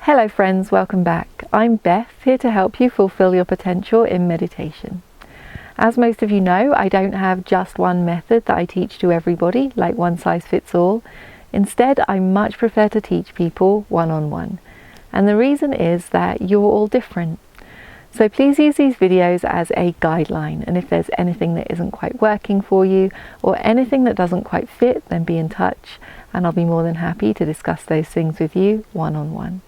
Hello friends, welcome back. I'm Beth, here to help you fulfill your potential in meditation. As most of you know, I don't have just one method that I teach to everybody, like one size fits all. Instead, I much prefer to teach people one-on-one. And the reason is that you're all different. So please use these videos as a guideline, and if there's anything that isn't quite working for you or anything that doesn't quite fit, then be in touch and I'll be more than happy to discuss those things with you one-on-one.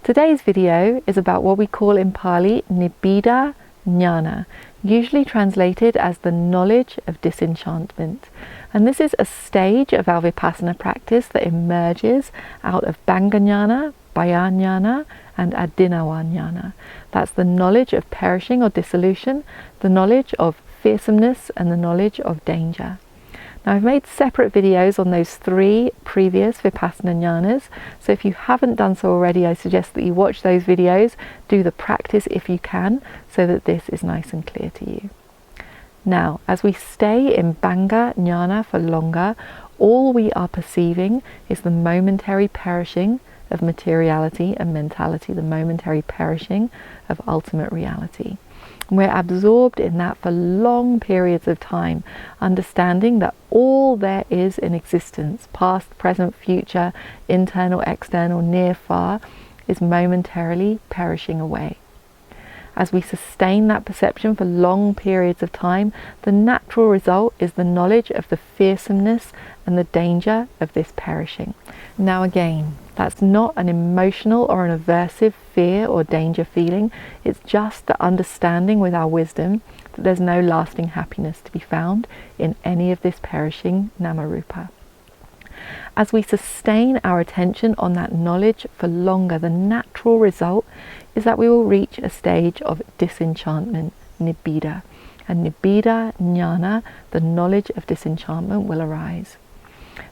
Today's video is about what we call in Pali Nibbida Jnana, usually translated as the knowledge of disenchantment. And this is a stage of our Vipassana practice that emerges out of Bhanga Jnana, Bhaya Jnana and Adinawa Jnana. That's the knowledge of perishing or dissolution, the knowledge of fearsomeness and the knowledge of danger. Now I've made separate videos on those three previous Vipassana Jnanas, so if you haven't done so already, I suggest that you watch those videos, do the practice if you can, so that this is nice and clear to you. Now, as we stay in Bhanga Jnana for longer, all we are perceiving is the momentary perishing of materiality and mentality, the momentary perishing of ultimate reality. And we're absorbed in that for long periods of time, understanding that all there is in existence, past, present, future, internal, external, near, far, is momentarily perishing away. As we sustain that perception for long periods of time, the natural result is the knowledge of the fearsomeness and the danger of this perishing. Now again, that's not an emotional or an aversive fear or danger feeling. It's just the understanding with our wisdom that there's no lasting happiness to be found in any of this perishing Namarupa. As we sustain our attention on that knowledge for longer, the natural result is that we will reach a stage of disenchantment, Nibbida. And Nibbida Jnana, the knowledge of disenchantment, will arise.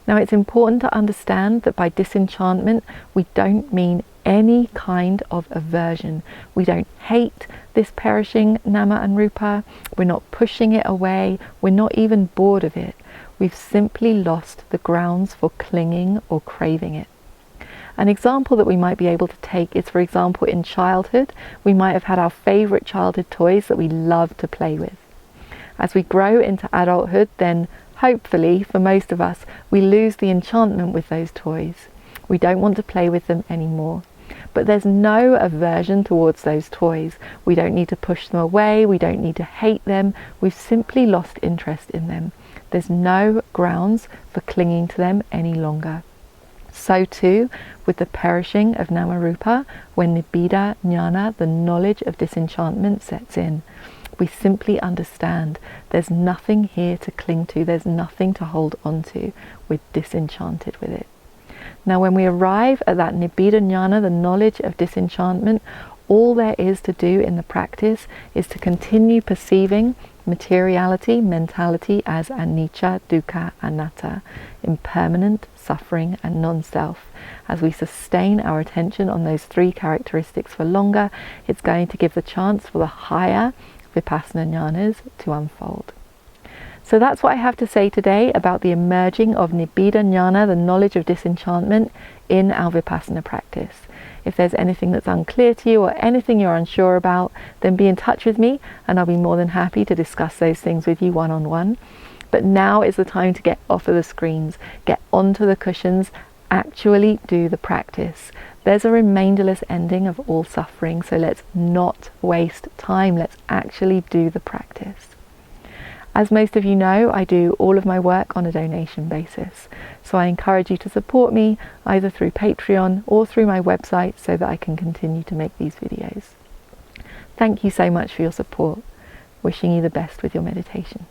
Now it's important to understand that by disenchantment we don't mean any kind of aversion. We don't hate this perishing Nama and Rupa, we're not pushing it away, we're not even bored of it. We've simply lost the grounds for clinging or craving it. An example that we might be able to take is, for example, in childhood, we might have had our favorite childhood toys that we love to play with. As we grow into adulthood, then hopefully, for most of us, we lose the enchantment with those toys. We don't want to play with them anymore. But there's no aversion towards those toys. We don't need to push them away, we don't need to hate them, we've simply lost interest in them. There's no grounds for clinging to them any longer. So too with the perishing of Namarupa, when Nibbida Jnana, the knowledge of disenchantment, sets in. We simply understand there's nothing here to cling to, there's nothing to hold on to. We're disenchanted with it. Now when we arrive at that Nibbida Jnana, the knowledge of disenchantment, all there is to do in the practice is to continue perceiving materiality, mentality as anicca, dukkha, anatta, impermanent, suffering and non-self. As we sustain our attention on those three characteristics for longer, it's going to give the chance for the higher Vipassana Jnanas to unfold. So that's what I have to say today about the emerging of Nibbida Jnana, the knowledge of disenchantment, in our Vipassana practice. If there's anything that's unclear to you or anything you're unsure about, then be in touch with me and I'll be more than happy to discuss those things with you one-on-one. But now is the time to get off of the screens, get onto the cushions, actually do the practice. There's a remainderless ending of all suffering, so let's not waste time. Let's actually do the practice. As most of you know, I do all of my work on a donation basis. So I encourage you to support me either through Patreon or through my website so that I can continue to make these videos. Thank you so much for your support. Wishing you the best with your meditation.